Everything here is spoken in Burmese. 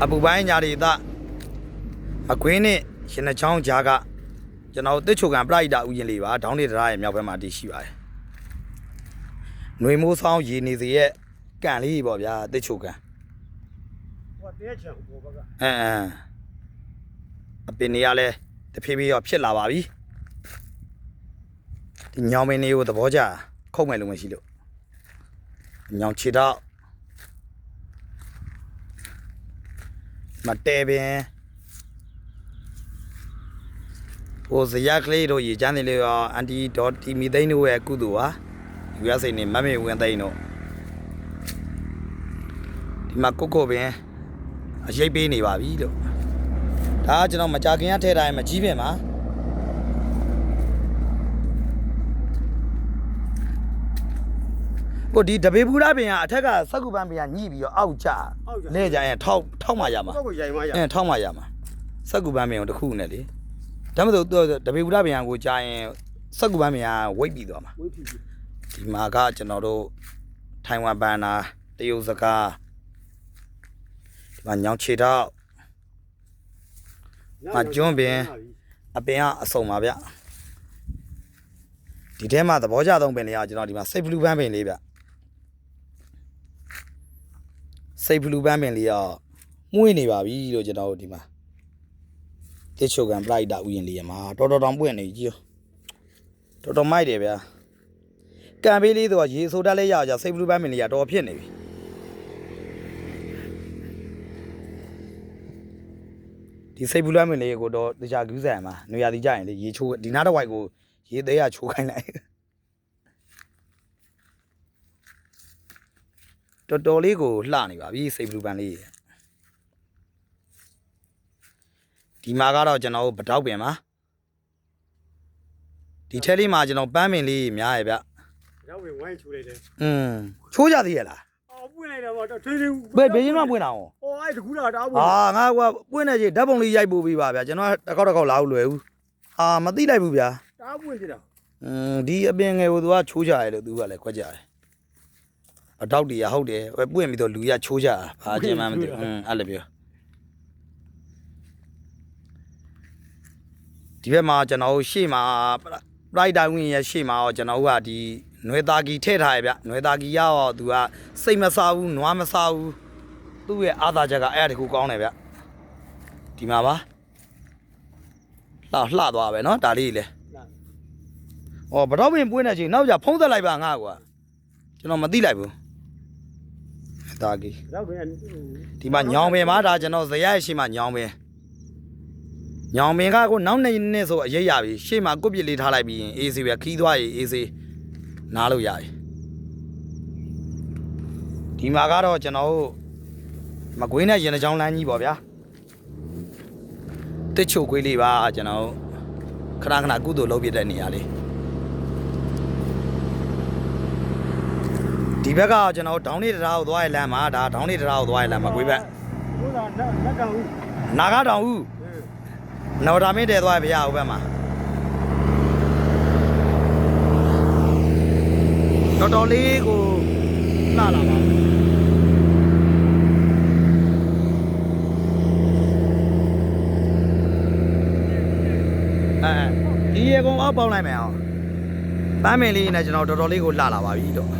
အပူပိုင်းညာရီသားမကွင်းနဲ့ရှင်နှချောင်းကြားကကျွန်တော်တစ်ချိုကန်ပရိဒါဥယျာဉ်လေးပါဒေါင်းနေတရားရဲ့မြောက်ဘက်မှာတည်ရှိပါတယ်။ຫນွေမိုးဆောင်ရေနေစီရဲ့ကန်လေးပေါ့ဗျာတစ်ချိုကန်ဟိုတဲချံဟိုဘက်ကအပင်နေရလဲတဖြည်းဖြည်းတော့ဖြစ်လာပါပြီ။ဒီညောင်မင်းလေးကိုသဘောကျခုတ်မယ်လို့မရှိလို့ညောင်ချီတော့မတဲပင်ဟိုဇယကလေးတို့ရေချမ်းနေလေရောအန်တီဒေါ်တီမီသိန်းတို့ရဲ့ကုသိုလ်ပါယူရစိတ်နေမမေဝင်သိန်းတို့ဒီမှာကုတ်ကုတ်ပင်အရိပ်ပေးနေပါပြီလို့ဒါကကျွန်တော်မကြခင်ကထဲထားရင်မကြီးပင်ပါကိုဒီတပေပူရပင်ကအထက်ကစက်ကူပန်းပင်ကညှိပြီးတော့အောက်ကျလဲကြရင်ထောက်မှရမှာထောက်မှရမှာစက်ကူပန်းပင်ကိုတစ်ခုနဲ့လေဒါမှမဟုတ်တပေပူရပင်ကိုကြာရင်စက်ကူပန်းပင်ကဝိတ်ပြီးသွားမှာဒီမှာကကျွန်တော်တို့ထိုင်ဝမ်ပန်နာတရုတ်စကားဒီမှာညောင်ချေတော့မကျွန်းပင်အပင်ကအစုံပါဗျဒီထဲမှာသဘောကျဆုံးပင်လေးကကျွန်တော်ဒီမှာစိတ်ဘလူးပန်းပင်လေးဗျစိတ်ဘလူးပန်းပင်လေးကမှုေးနေပါပြီလို့ကျွန်တော်တို့ဒီမှာတစ်ချိုကန်ပလိုက်တာဥယျာဉ်လေးရမှာတော်တောင်ပွင့်နေကြီးတော်တော်မိုက်တယ်ဗျာကံပေးလေးဆိုတော့ရေဆိုတတ်လဲရအောင်စိတ်ဘလူးပန်းပင်လေးကတော်ဖြစ်နေပြီဒီစိတ်ဘလူးပန်းပင်လေးကိုတော့တခြားကူးဆိုင်မှာနေရာဒီကြရင်လေရေချိုးဒီနားတစ်ဝိုက်ကိုရေသေးရချိုးခိုင်းလိုက်တော်တော်လေးကိုလှနေပါပြီစိတ်ဘလူးပန်းလေးဒီမှာကတော့ကျွန်တော်ပတောက်ပင်ပါဒီထဲလေးမှာကျွန်တော်ပန်းပင်လေးများရဗျပတောက်ပင်ဝိုင်းချိုးလိုက်တယ်ချိုးကြသေးရလားအော်ပွင့်လိုက်တယ်ဗောထွေးထွေးဘယ်ရင်းမှပွင့်တာဟောအော်အဲ့တကူလာတာပွင့်ဟာငါကပွင့်နေကြီးဓာတ်ပုံလေးရိုက်ပို့ပြီးပါဗျာကျွန်တော်တစ်ခေါက်လာလို့လွယ်ဘူးဟာမသိလိုက်ဘူးဗျာတားပွင့်ကြတာဒီအပင်ငယ်ကိုသူကချိုးကြရလို့သူကလည်းခွက်ကြတယ်အတောက်တည်းရဟုတ်တယ်ပွင့်ပြီးတော့လူရချိုးကြတာဘာအကျဉ်းမှမသိဘူးအဲ့လိုပြောဒီဘက်မှာကျွန်တော်ရှေ့မှာပရိုက်တာဝင်ရရှေ့မှာတော့ကျွန်တော်ကဒီຫນွေသားကြီးထည့်ထားရဗျຫນွေသားကြီးရောသူကစိတ်မစားဘူးနွားမစားဘူးသူ့ရဲ့အာသာချက်ကအဲ့ဒါတခုကောင်းတယ်ဗျဒီမှာပါလှသွားပဲเนาะဒါလေးလေဩဘတော့ပင်ပွင့်နေချင်းနောက်ကြဖုံးသက်လိုက်ပါငါကွာကျွန်တော်မသိလိုက်ဘူးဒါကြီးဒီမှာညောင်ပင်မှာဒါကျွန်တော်ဇရက်ရှိမှညောင်ပင်ညောင်ပင်ကကိုနောက်နေနဲ့ဆိုအရေးရပြီရှေ့မှာကုတ်ပစ်လေးထားလိုက်ပြီးရင်အေးစေးပဲခီးသွားရေးအေးစေးနားလို့ရပြီဒီမှာကတော့ကျွန်တော်တို့မကွေးနဲ့ရင်နှချောင်းလမ်းကြီးပေါ့ဗျာတစ်ချိုခွေးလေးပါကျွန်တော်ခဏခဏကုသိုလ်လုပ်ပြတဲ့နေရာလေးဒီဘက်ကကျွန်တော်ဒေါင်းနေတရားကိုသွားရလမ်းမှာဒါဒေါင်းနေတရားကိုသွားရလမ်းမှာကွေးဘက်ဟိုကလက်တောင်ဦးနာဂတောင်ဦးနော်ဒါမင်းတဲသွားရဗျာဟိုဘက်မှာတော်တော်လေးကိုလှလာပါဒီရေကုန်အောက်ပေါင်းလိုက်မယ်အောင်ပန်းမင်လေးနဲ့ကျွန်တော်တော်တော်လေးကိုလှလာပါပြီတော့